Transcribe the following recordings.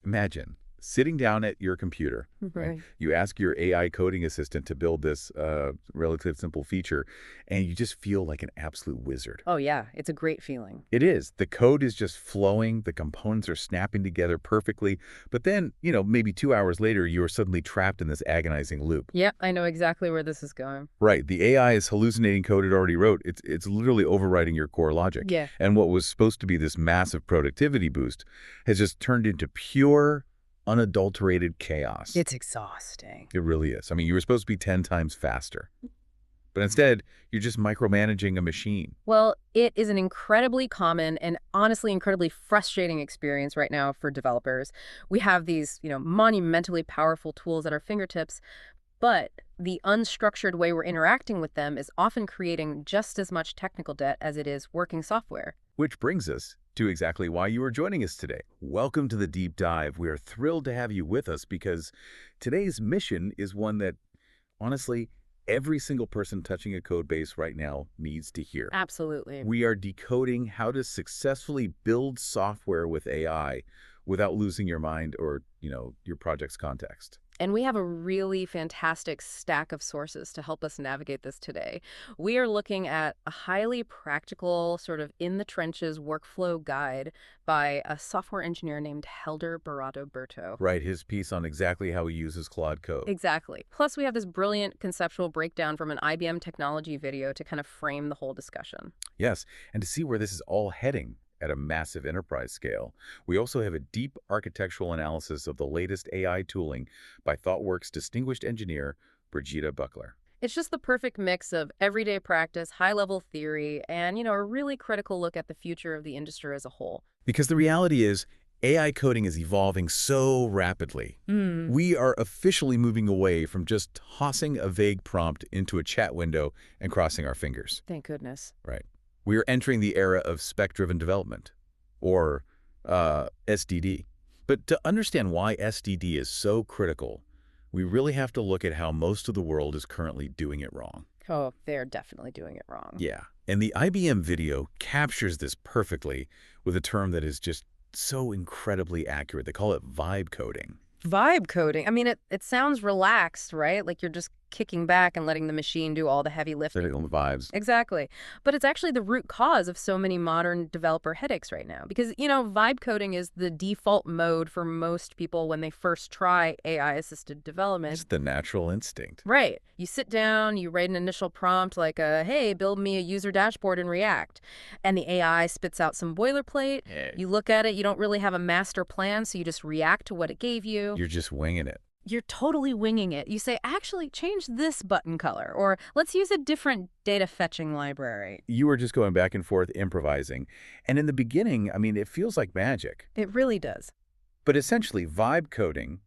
Imagine sitting down at your computer, right? Right. You ask your AI coding assistant to build this relatively simple feature, and you just feel like an absolute wizard. Oh, yeah. It's a great feeling. It is. The code is just flowing. The components are snapping together perfectly. But then, maybe 2 hours later, you are suddenly trapped in this agonizing loop. Yeah, I know exactly where this is going. Right. The AI is hallucinating code it already wrote. It's literally overwriting your core logic. Yeah. And what was supposed to be this massive productivity boost has just turned into pure, unadulterated chaos. It's exhausting. It really is. I mean, you were supposed to be 10 times faster. But instead, you're just micromanaging a machine. Well, it is an incredibly common and honestly incredibly frustrating experience right now for developers. We have these, monumentally powerful tools at our fingertips, but the unstructured way we're interacting with them is often creating just as much technical debt as it is working software. Which brings us to exactly why you are joining us today. Welcome to the Deep Dive. We are thrilled to have you with us because today's mission is one that, honestly, every single person touching a code base right now needs to hear. Absolutely. We are decoding how to successfully build software with AI without losing your mind or, your project's context. And we have a really fantastic stack of sources to help us navigate this today. We are looking at a highly practical, sort of in-the-trenches workflow guide by a software engineer named Helder Barato-Berto. Right, his piece on exactly how he uses Claude Code. Exactly. Plus, we have this brilliant conceptual breakdown from an IBM technology video to kind of frame the whole discussion. Yes, and to see where this is all heading at a massive enterprise scale. We also have a deep architectural analysis of the latest AI tooling by ThoughtWorks distinguished engineer Brigitte Buckler. It's just the perfect mix of everyday practice, high-level theory, and, a really critical look at the future of the industry as a whole. Because the reality is, AI coding is evolving so rapidly. We are officially moving away from just tossing a vague prompt into a chat window and crossing our fingers. Thank goodness. Right. We are entering the era of spec-driven development, or SDD. But to understand why SDD is so critical, we really have to look at how most of the world is currently doing it wrong. Oh, they're definitely doing it wrong. Yeah. And the IBM video captures this perfectly with a term that is just so incredibly accurate. They call it vibe coding. Vibe coding. I mean, it sounds relaxed, right? Like you're just kicking back and letting the machine do all the heavy lifting. Setting on the vibes. Exactly. But it's actually the root cause of so many modern developer headaches right now. Because, vibe coding is the default mode for most people when they first try AI-assisted development. It's the natural instinct. Right. You sit down, you write an initial prompt like, hey, build me a user dashboard in React. And the AI spits out some boilerplate. Yeah. You look at it, you don't really have a master plan, so you just react to what it gave you. You're just winging it. You're totally winging it. You say, actually, change this button color, or let's use a different data fetching library. You are just going back and forth improvising. And in the beginning, I mean, it feels like magic. It really does. But essentially, vibe coding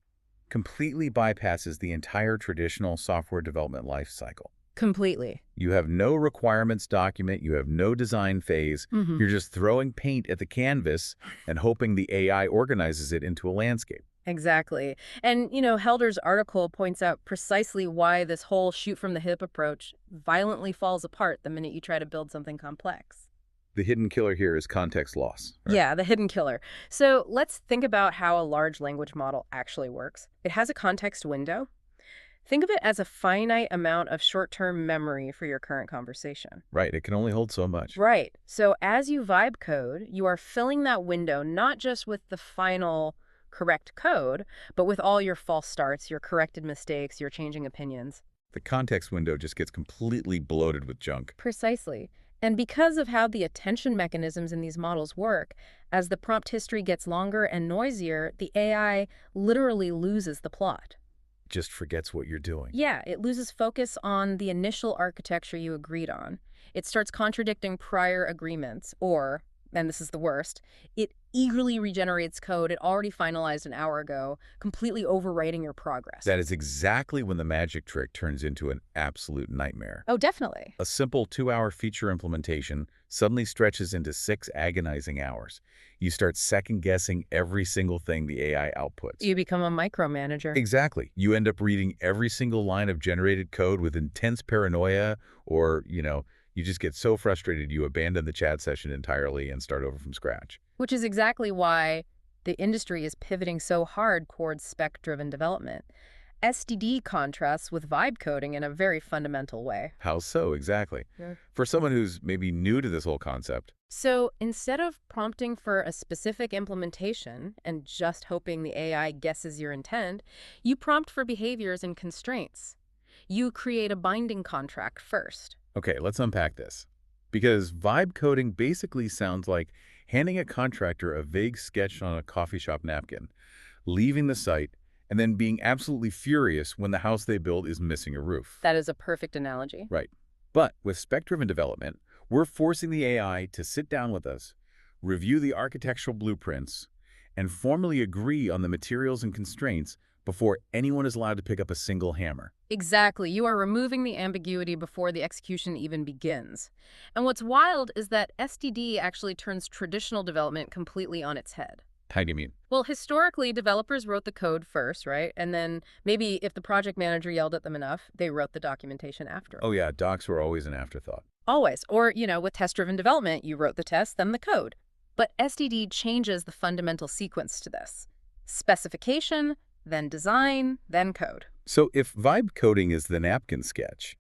completely bypasses the entire traditional software development lifecycle. Completely. You have no requirements document, you have no design phase. You're just throwing paint at the canvas and hoping the AI organizes it into a landscape. Exactly. And, Helder's article points out precisely why this whole shoot-from-the-hip approach violently falls apart the minute you try to build something complex. The hidden killer here is context loss. Right? Yeah, the hidden killer. So let's think about how a large language model actually works. It has a context window. Think of it as a finite amount of short-term memory for your current conversation. Right, it can only hold so much. Right. So as you vibe code, you are filling that window not just with the final correct code, but with all your false starts, your corrected mistakes, your changing opinions. The context window just gets completely bloated with junk. Precisely. And because of how the attention mechanisms in these models work, as the prompt history gets longer and noisier, the AI literally loses the plot. Just forgets what you're doing. Yeah, it loses focus on the initial architecture you agreed on. It starts contradicting prior agreements, or, and this is the worst, it eagerly regenerates code it already finalized an hour ago, completely overwriting your progress. That is exactly when the magic trick turns into an absolute nightmare. Oh, definitely. A simple 2-hour feature implementation suddenly stretches into 6 agonizing hours. You start second-guessing every single thing the AI outputs. You become a micromanager. Exactly. You end up reading every single line of generated code with intense paranoia, or, you just get so frustrated you abandon the chat session entirely and start over from scratch. Which is exactly why The industry is pivoting so hard towards spec-driven development. SDD contrasts with vibe coding in a very fundamental way. How so, exactly? Yeah. For someone who's maybe new to this whole concept. So instead of prompting for a specific implementation and just hoping the AI guesses your intent, you prompt for behaviors and constraints. You create a binding contract first. Okay, let's unpack this. Because vibe coding basically sounds like handing a contractor a vague sketch on a coffee shop napkin, leaving the site, and then being absolutely furious when the house they build is missing a roof. That is a perfect analogy. Right. But with spec-driven development, we're forcing the AI to sit down with us, review the architectural blueprints, and formally agree on the materials and constraints before anyone is allowed to pick up a single hammer. Exactly. You are removing the ambiguity before the execution even begins. And what's wild is that SDD actually turns traditional development completely on its head. How do you mean? Well, historically, developers wrote the code first, right? And then maybe if the project manager yelled at them enough, they wrote the documentation after. Oh yeah, docs were always an afterthought. Always. Or, with test-driven development, you wrote the test, then the code. But SDD changes the fundamental sequence to this. Specification, then design, then code. So if vibe coding is the napkin sketch,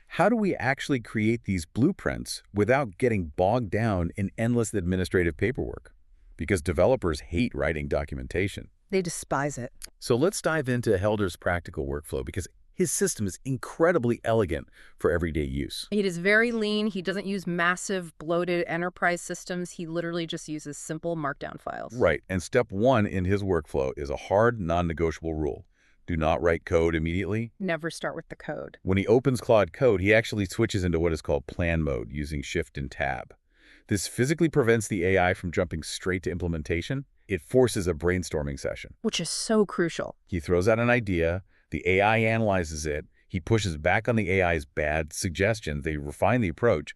how do we actually create these blueprints without getting bogged down in endless administrative paperwork? Because developers hate writing documentation. They despise it. So let's dive into Helder's practical workflow because his system is incredibly elegant for everyday use. It is very lean. He doesn't use massive, bloated enterprise systems. He literally just uses simple markdown files. Right, and step one in his workflow is a hard, non-negotiable rule. Do not write code immediately. Never start with the code. When he opens Claude Code, he actually switches into what is called plan mode using Shift and Tab. This physically prevents the AI from jumping straight to implementation. It forces a brainstorming session. Which is so crucial. He throws out an idea, the AI analyzes it, he pushes back on the AI's bad suggestions, they refine the approach,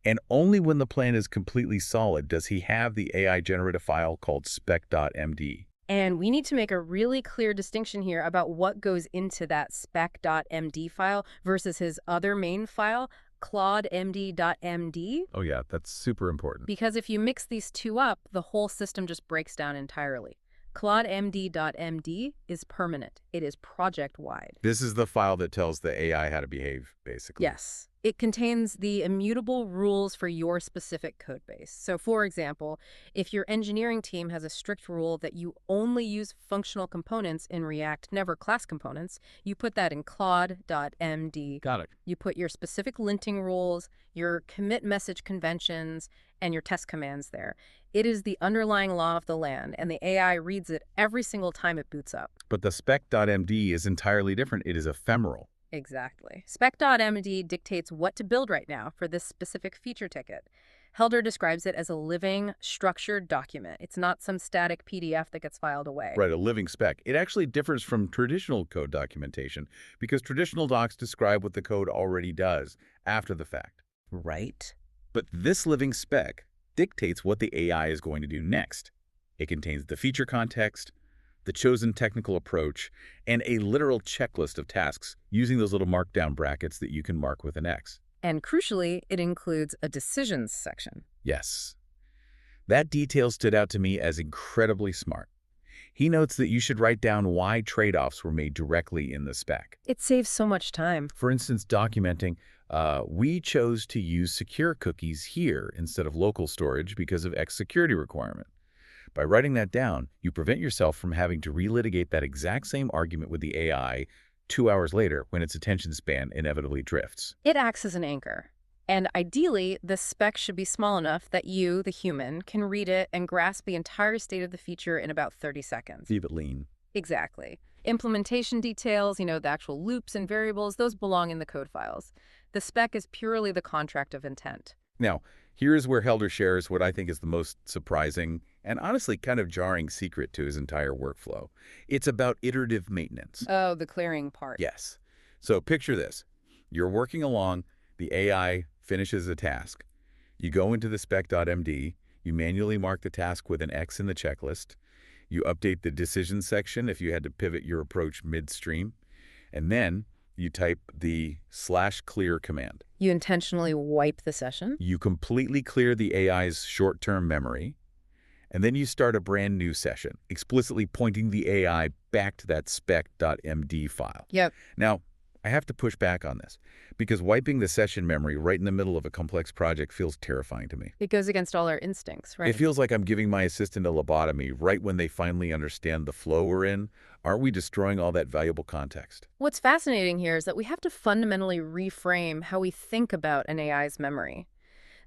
and only when the plan is completely solid does he have the AI generate a file called spec.md. And we need to make a really clear distinction here about what goes into that spec.md file versus his other main file, claudemd.md. Oh yeah, that's super important. Because if you mix these two up, the whole system just breaks down entirely. claudemd.md is permanent. It is project-wide. This is the file that tells the AI how to behave, basically. Yes. It contains the immutable rules for your specific code base. So for example, if your engineering team has a strict rule that you only use functional components in React, never class components, you put that in claude.md. Got it. You put your specific linting rules, your commit message conventions, and your test commands there. It is the underlying law of the land, and the AI reads it every single time it boots up. But the spec.md is entirely different. It is ephemeral. Exactly. Spec.md dictates what to build right now for this specific feature ticket. Helder describes it as a living, structured document. It's not some static PDF that gets filed away. Right, a living spec. It actually differs from traditional code documentation because traditional docs describe what the code already does after the fact. Right. But this living spec dictates what the AI is going to do next. It contains the feature context, the chosen technical approach, and a literal checklist of tasks using those little markdown brackets that you can mark with an X. And crucially, it includes a decisions section. Yes. That detail stood out to me as incredibly smart. He notes that you should write down why trade-offs were made directly in the spec. It saves so much time. For instance, documenting, we chose to use secure cookies here instead of local storage because of X security requirement. By writing that down, you prevent yourself from having to relitigate that exact same argument with the AI 2 hours later when its attention span inevitably drifts. It acts as an anchor. And ideally, the spec should be small enough that you, the human, can read it and grasp the entire state of the feature in about 30 seconds. Keep it lean. Exactly. Implementation details, the actual loops and variables, those belong in the code files. The spec is purely the contract of intent. Now, here's where Helder shares what I think is the most surprising and honestly kind of jarring secret to his entire workflow. It's about iterative maintenance. Oh, the clearing part. Yes. So picture this. You're working along, the AI finishes a task. You go into the spec.md, you manually mark the task with an X in the checklist, you update the decision section if you had to pivot your approach midstream, and then you type the /clear command. You intentionally wipe the session? You completely clear the AI's short-term memory, And then you start a brand new session, explicitly pointing the AI back to that spec.md file. Yep. Now, I have to push back on this, because wiping the session memory right in the middle of a complex project feels terrifying to me. It goes against all our instincts, It right? feels like I'm giving my assistant a lobotomy right when they finally understand the flow we're in. Aren't we destroying all that valuable context? What's fascinating here is that we have to fundamentally reframe how we think about an AI's memory.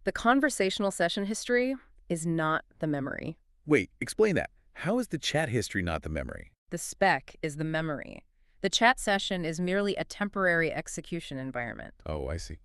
The conversational session history is not the memory. Wait, explain that. How is the chat history not the memory? The spec is the memory. The chat session is merely a temporary execution environment. Oh, I see.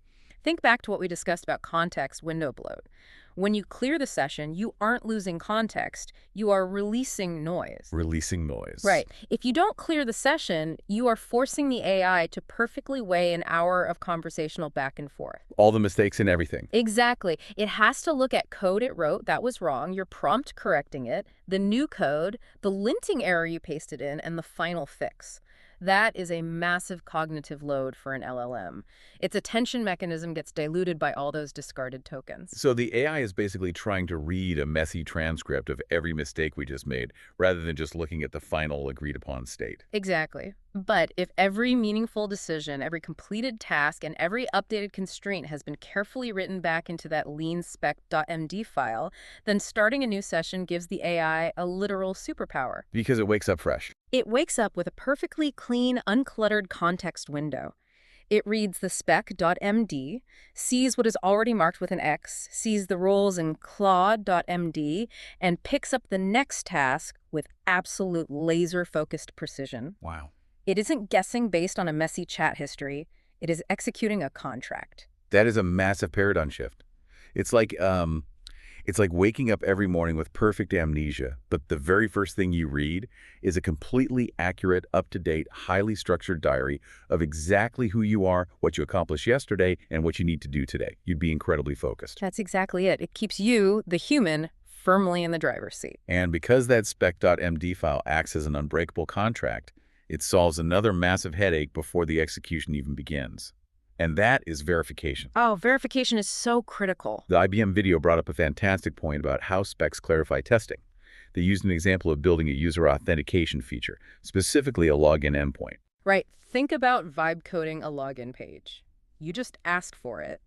Think back to what we discussed about context window bloat. When you clear the session, you aren't losing context, you are releasing noise. Releasing noise. Right. If you don't clear the session, you are forcing the AI to perfectly weigh an hour of conversational back and forth. All the mistakes and everything. Exactly. It has to look at code it wrote that was wrong, your prompt correcting it, the new code, the linting error you pasted in, and the final fix. That is a massive cognitive load for an LLM. Its attention mechanism gets diluted by all those discarded tokens. So the AI is basically trying to read a messy transcript of every mistake we just made, rather than just looking at the final agreed-upon state. Exactly. But if every meaningful decision, every completed task, and every updated constraint has been carefully written back into that lean spec.md file, then starting a new session gives the AI a literal superpower. Because it wakes up fresh. It wakes up with a perfectly clean, uncluttered context window. It reads the spec.md, sees what is already marked with an X, sees the roles in Claude.md, and picks up the next task with absolute laser-focused precision. Wow. It isn't guessing based on a messy chat history. It is executing a contract. That is a massive paradigm shift. It's like waking up every morning with perfect amnesia, but the very first thing you read is a completely accurate, up-to-date, highly structured diary of exactly who you are, what you accomplished yesterday, and what you need to do today. You'd be incredibly focused. That's exactly it. It keeps you, the human, firmly in the driver's seat. And because that spec.md file acts as an unbreakable contract, it solves another massive headache before the execution even begins. And that is verification. Oh, verification is so critical. The IBM video brought up a fantastic point about how specs clarify testing. They used an example of building a user authentication feature, specifically a login endpoint. Right. Think about vibe coding a login page. You just ask for it,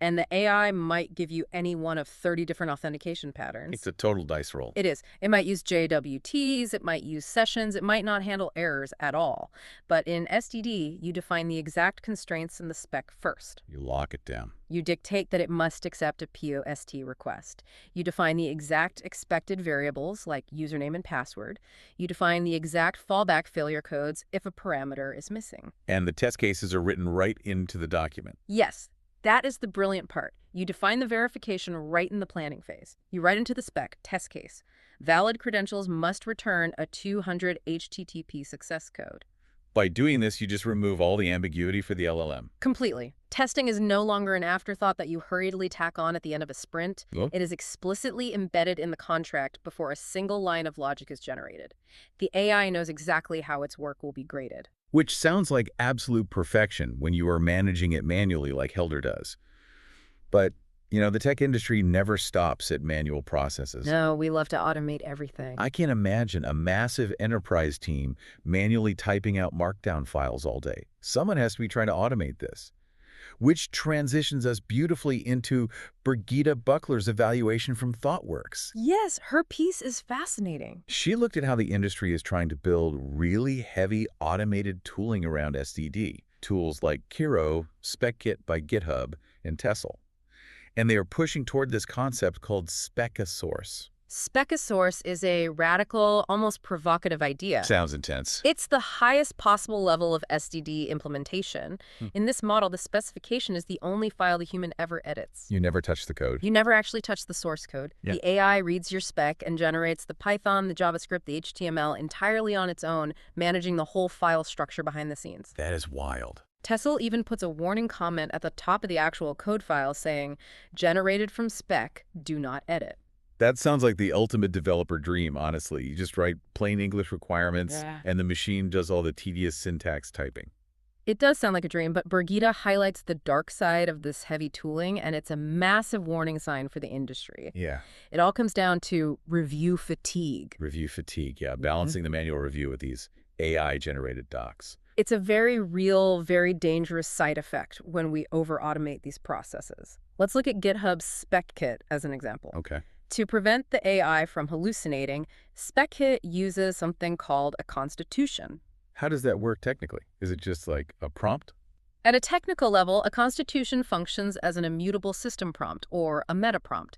and the AI might give you any one of 30 different authentication patterns. It's a total dice roll. It is. It might use JWTs, it might use sessions, it might not handle errors at all. But in SDD, you define the exact constraints in the spec first. You lock it down. You dictate that it must accept a POST request. You define the exact expected variables, like username and password. You define the exact fallback failure codes if a parameter is missing. And the test cases are written right into the document. Yes. That is the brilliant part. You define the verification right in the planning phase. You write into the spec, test case. Valid credentials must return a 200 HTTP success code. By doing this, you just remove all the ambiguity for the LLM. Completely. Testing is no longer an afterthought that you hurriedly tack on at the end of a sprint. Oh. It is explicitly embedded in the contract before a single line of logic is generated. The AI knows exactly how its work will be graded. Which sounds like absolute perfection when you are managing it manually like Helder does. But, the tech industry never stops at manual processes. No, we love to automate everything. I can't imagine a massive enterprise team manually typing out markdown files all day. Someone has to be trying to automate this. Which transitions us beautifully into Brigitte Buckler's evaluation from ThoughtWorks. Yes, her piece is fascinating. She looked at how the industry is trying to build really heavy automated tooling around SDD, tools like Kiro, Spec-Kit by GitHub, and Tessel. And they are pushing toward this concept called spec-a-source. Spec-a-source is a radical, almost provocative idea. Sounds intense. It's the highest possible level of SDD implementation. In this model, the specification is the only file the human ever edits. You never touch the code. You never actually touch the source code. Yeah. The AI reads your spec and generates the Python, the JavaScript, the HTML entirely on its own, managing the whole file structure behind the scenes. That is wild. Tessel even puts a warning comment at the top of the actual code file saying, generated from spec, do not edit. That sounds like the ultimate developer dream, honestly. You just write plain English requirements, Yeah. and the machine does all the tedious syntax typing. It does sound like a dream, but Birgitta highlights the dark side of this heavy tooling, and it's a massive warning sign for the industry. Yeah. It all comes down to review fatigue. Review fatigue, yeah. Mhm. Balancing the manual review with these AI-generated docs. It's a very real, very dangerous side effect when we over-automate these processes. Let's look at GitHub's Spec-Kit as an example. Okay. To prevent the AI from hallucinating, Spec-Kit uses something called a constitution. How does that work technically? Is it just like a prompt? At a technical level, a constitution functions as an immutable system prompt, or a meta prompt.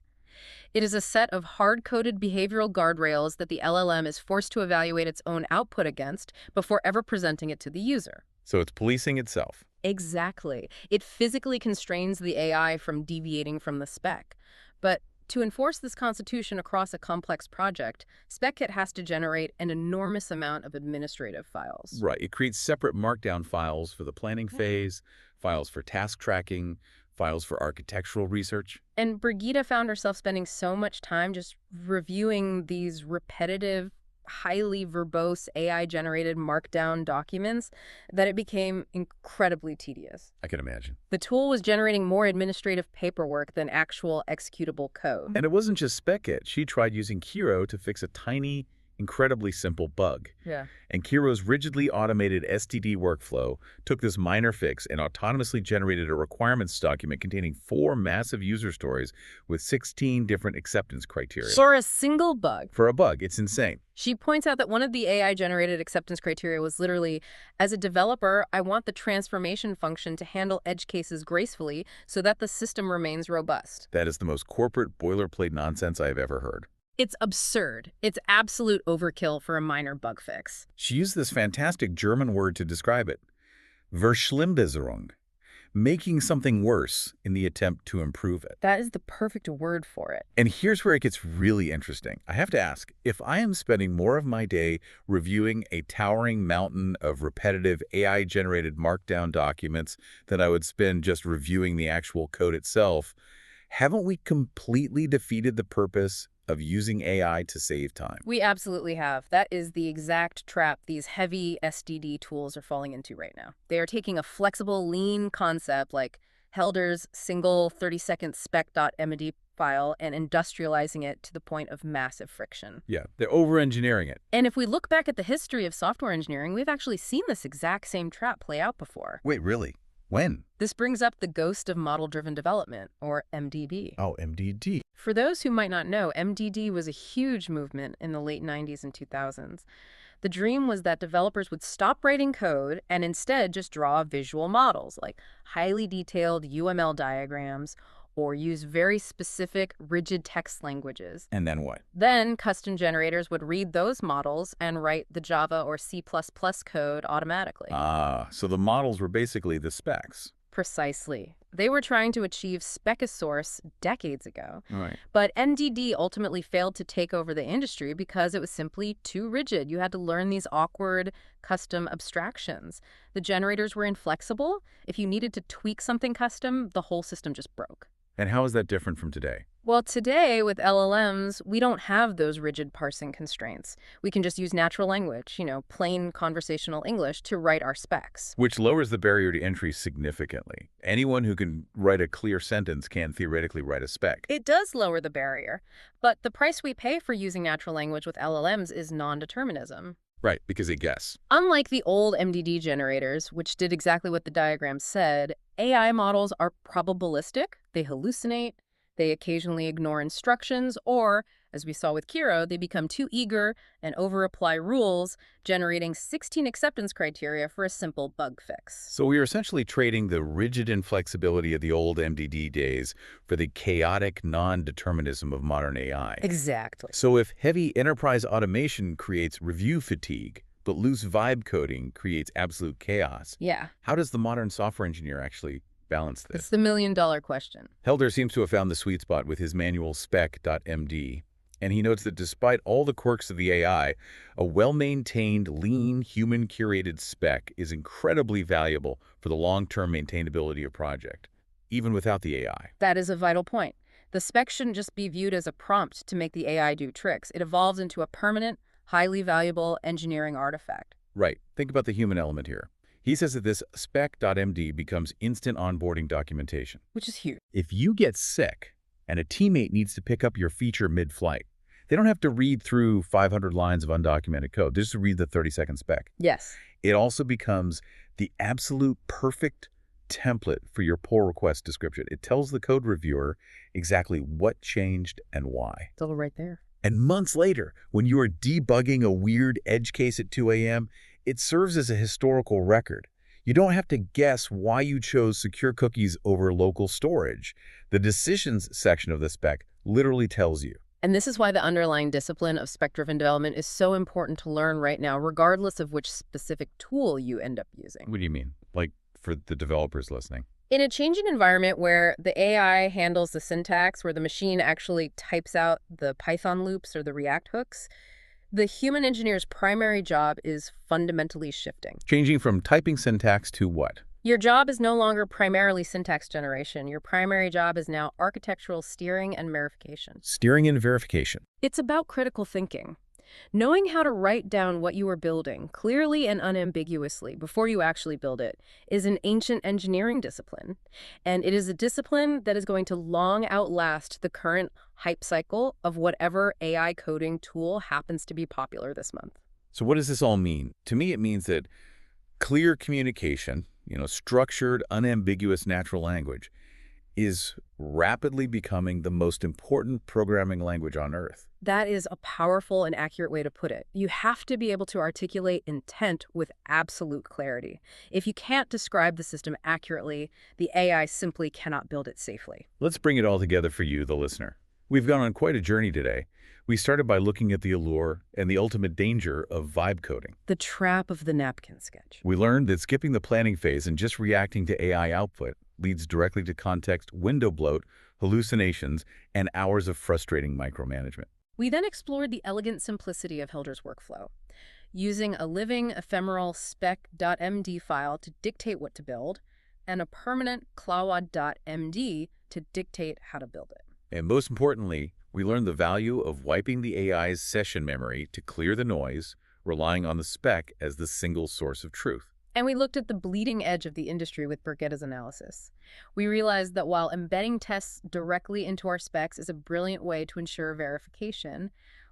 It is a set of hard-coded behavioral guardrails that the LLM is forced to evaluate its own output against before ever presenting it to the user. So it's policing itself. Exactly. It physically constrains the AI from deviating from the spec. But to enforce this constitution across a complex project, Spec-Kit has to generate an enormous amount of administrative files. Right. It creates separate markdown files for the planning phase, files for task tracking, files for architectural research. And Birgitta found herself spending so much time just reviewing these repetitive, highly verbose AI-generated markdown documents that it became incredibly tedious. I can imagine. The tool was generating more administrative paperwork than actual executable code. And it wasn't just Spec-It. She tried using Kiro to fix a tiny, incredibly simple bug. Yeah. And Kiro's rigidly automated STD workflow took this minor fix and autonomously generated a requirements document containing 4 massive user stories with 16 different acceptance criteria. For a single bug. For a bug, it's insane. She points out that one of the AI-generated acceptance criteria was literally, as a developer, I want the transformation function to handle edge cases gracefully so that the system remains robust. That is the most corporate boilerplate nonsense I have ever heard. It's absurd. It's absolute overkill for a minor bug fix. She used this fantastic German word to describe it. Verschlimmbesserung. Making something worse in the attempt to improve it. That is the perfect word for it. And here's where it gets really interesting. I have to ask, if I am spending more of my day reviewing a towering mountain of repetitive AI-generated markdown documents than I would spend just reviewing the actual code itself, haven't we completely defeated the purpose of using AI to save time? We absolutely have. That is the exact trap these heavy SDD tools are falling into right now. They are taking a flexible, lean concept like Helder's single 30-second spec.md file and industrializing it to the point of massive friction. Yeah, they're over-engineering it. And if we look back at the history of software engineering, we've actually seen this exact same trap play out before. Wait, really? When? This brings up the ghost of model-driven development, or MDD. Oh, MDD. For those who might not know, MDD was a huge movement in the late 90s and 2000s. The dream was that developers would stop writing code and instead just draw visual models, like highly detailed UML diagrams, or use very specific, rigid text languages. And then what? Then custom generators would read those models and write the Java or C++ code automatically. So the models were basically the specs. Precisely. They were trying to achieve spec-a-source decades ago. Right. But MDD ultimately failed to take over the industry because it was simply too rigid. You had to learn these awkward custom abstractions. The generators were inflexible. If you needed to tweak something custom, the whole system just broke. And how is that different from today? Well, today with LLMs, we don't have those rigid parsing constraints. We can just use natural language, plain conversational English to write our specs. Which lowers the barrier to entry significantly. Anyone who can write a clear sentence can theoretically write a spec. It does lower the barrier, but the price we pay for using natural language with LLMs is non-determinism. Right, because they guess. Unlike the old MDD generators, which did exactly what the diagram said, AI models are probabilistic, they hallucinate, they occasionally ignore instructions, or, as we saw with Kiro, they become too eager and over-apply rules, generating 16 acceptance criteria for a simple bug fix. So we are essentially trading the rigid inflexibility of the old MDD days for the chaotic non-determinism of modern AI. Exactly. So if heavy enterprise automation creates review fatigue, but loose vibe coding creates absolute chaos, Yeah. how does the modern software engineer actually balance this? It's the million-dollar question. Helder seems to have found the sweet spot with his manual spec.md, and he notes that despite all the quirks of the AI, a well-maintained, lean, human-curated spec is incredibly valuable for the long-term maintainability of a project, even without the AI. That is a vital point. The spec shouldn't just be viewed as a prompt to make the AI do tricks. It evolves into a permanent, highly valuable engineering artifact. Right. Think about the human element here. He says that this spec.md becomes instant onboarding documentation. which is huge. If you get sick and a teammate needs to pick up your feature mid-flight, they don't have to read through 500 lines of undocumented code. They just read the 30-second spec. Yes. It also becomes the absolute perfect template for your pull request description. It tells the code reviewer exactly what changed and why. It's all right there. And months later, when you are debugging a weird edge case at 2 a.m., it serves as a historical record. You don't have to guess why you chose secure cookies over local storage. The decisions section of the spec literally tells you. And this is why the underlying discipline of spec-driven development is so important to learn right now, regardless of which specific tool you end up using. What do you mean? Like for the developers listening? In a changing environment where the AI handles the syntax, where the machine actually types out the Python loops or the React hooks, the human engineer's primary job is fundamentally shifting. Changing from typing syntax to what? Your job is no longer primarily syntax generation. Your primary job is now architectural steering and verification. Steering and verification. It's about critical thinking. Knowing how to write down what you are building clearly and unambiguously before you actually build it is an ancient engineering discipline. And it is a discipline that is going to long outlast the current hype cycle of whatever AI coding tool happens to be popular this month. So what does this all mean? To me, it means that clear communication, structured, unambiguous natural language is rapidly becoming the most important programming language on Earth. That is a powerful and accurate way to put it. You have to be able to articulate intent with absolute clarity. If you can't describe the system accurately, the AI simply cannot build it safely. Let's bring it all together for you, the listener. We've gone on quite a journey today. We started by looking at the allure and the ultimate danger of vibe coding. The trap of the napkin sketch. We learned that skipping the planning phase and just reacting to AI output leads directly to context window bloat, hallucinations, and hours of frustrating micromanagement. We then explored the elegant simplicity of Hilder's workflow, using a living, ephemeral spec.md file to dictate what to build, and a permanent Claude.md to dictate how to build it. And most importantly, we learned the value of wiping the AI's session memory to clear the noise, relying on the spec as the single source of truth. And we looked at the bleeding edge of the industry with Brigitta's analysis. We realized that while embedding tests directly into our specs is a brilliant way to ensure verification,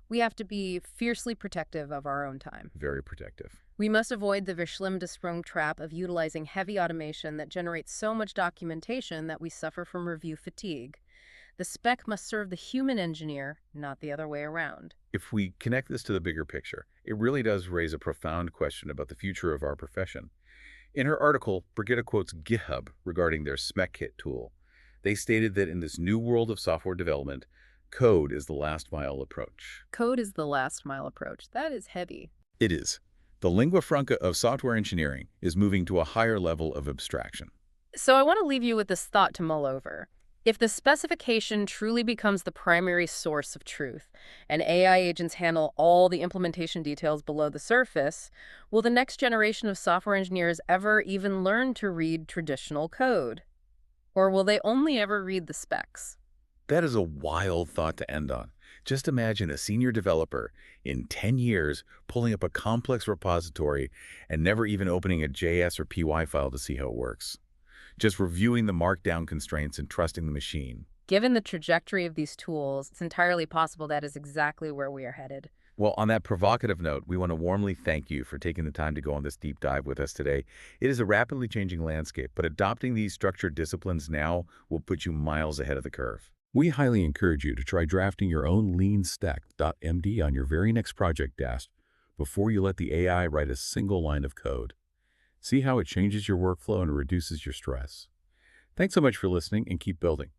we have to be fiercely protective of our own time. Very protective. We must avoid the Verschlimm-Sprung trap of utilizing heavy automation that generates so much documentation that we suffer from review fatigue. The spec must serve the human engineer, not the other way around. If we connect this to the bigger picture, it really does raise a profound question about the future of our profession. In her article, Brigitta quotes GitHub regarding their Spec-Kit tool. They stated that in this new world of software development, code is the last mile approach. Code is the last mile approach. That is heavy. It is. The lingua franca of software engineering is moving to a higher level of abstraction. So I want to leave you with this thought to mull over. If the specification truly becomes the primary source of truth, and AI agents handle all the implementation details below the surface, will the next generation of software engineers ever even learn to read traditional code? Or will they only ever read the specs? That is a wild thought to end on. Just imagine a senior developer in 10 years pulling up a complex repository and never even opening a JS or PY file to see how it works. Just reviewing the markdown constraints and trusting the machine. Given the trajectory of these tools, it's entirely possible that is exactly where we are headed. Well, on that provocative note, we want to warmly thank you for taking the time to go on this deep dive with us today. It is a rapidly changing landscape, but adopting these structured disciplines now will put you miles ahead of the curve. We highly encourage you to try drafting your own lean stack.md on your very next project task before you let the AI write a single line of code. See how it changes your workflow and reduces your stress. Thanks so much for listening, and keep building.